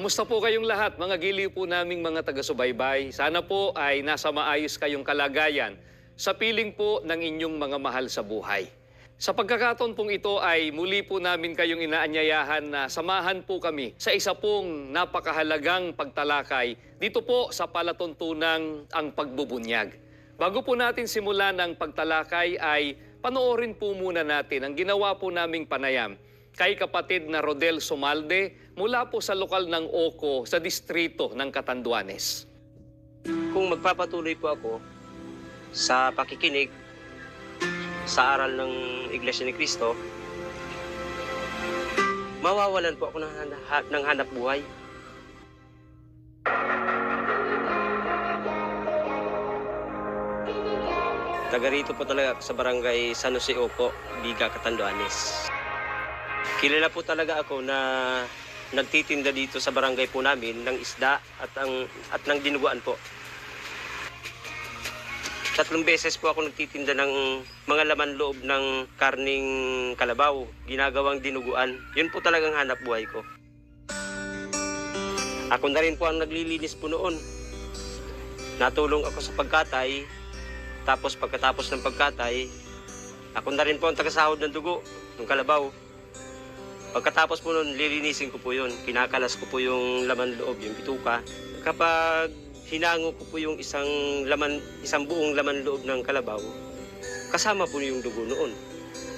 Kamusta po kayong lahat, mga giliw po naming mga taga-subaybay? Sana po ay nasa maayos kayong kalagayan sa piling po ng inyong mga mahal sa buhay. Sa pagkakataon pong ito ay muli po namin kayong inaanyayahan na samahan po kami sa isa pong napakahalagang pagtalakay dito po sa palatuntunang ang pagbubunyag. Bago po natin simulan ang pagtalakay ay panoorin po muna natin ang ginawa po naming panayam kay kapatid na Rodel Sumalde mula po sa lokal ng Oco sa distrito ng Catanduanes. Kung magpapatuloy po ako sa pakikinig sa aral ng Iglesia ni Cristo, mawawalan po ako ng hanap buhay. Taga rito po talaga sa barangay San Jose Oco, Biga, Catanduanes. Kilala po talaga ako na nagtitinda dito sa barangay po namin ng isda at ng dinuguan po. 3 beses po ako nagtitinda ng mga laman loob ng karning kalabaw, ginagawang dinuguan. Yun po talagang hanap buhay ko. Ako na rin po ang naglilinis po noon. Natulong ako sa pagkatay, tapos pagkatapos ng pagkatay, ako na rin po ang tagasahod ng dugo, ng kalabaw. Pagkatapos po nun, lilinisin ko po yun. Kinakalas ko po yung laman loob, yung bituka. Kapag hinango ko po yung isang buong laman loob ng kalabaw, kasama po yung dugo noon.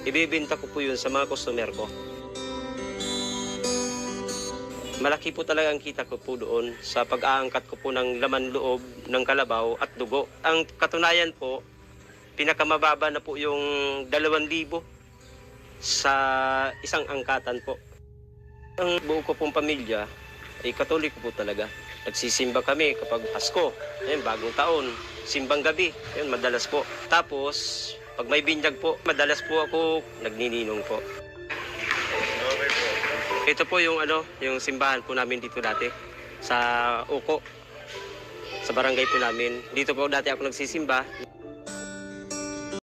Ibibenta ko po yun sa mga customer ko. Malaki po talaga ang kita ko po doon sa pag-aangkat ko po ng laman loob ng kalabaw at dugo. Ang katunayan po, pinakamababa na po yung 2,000 sa isang angkatan po. Ang buo ko pong pamilya ay Katoliko po talaga. Nagsisimba kami kapag Pasko, ayun, bagong taon, simbang gabi, ayun, madalas po. Tapos, pag may binyag po, madalas po ako nagnininong po. Ito po yung yung simbahan po namin dito dati sa Oco, sa barangay po namin. Dito po dati ako nagsisimba.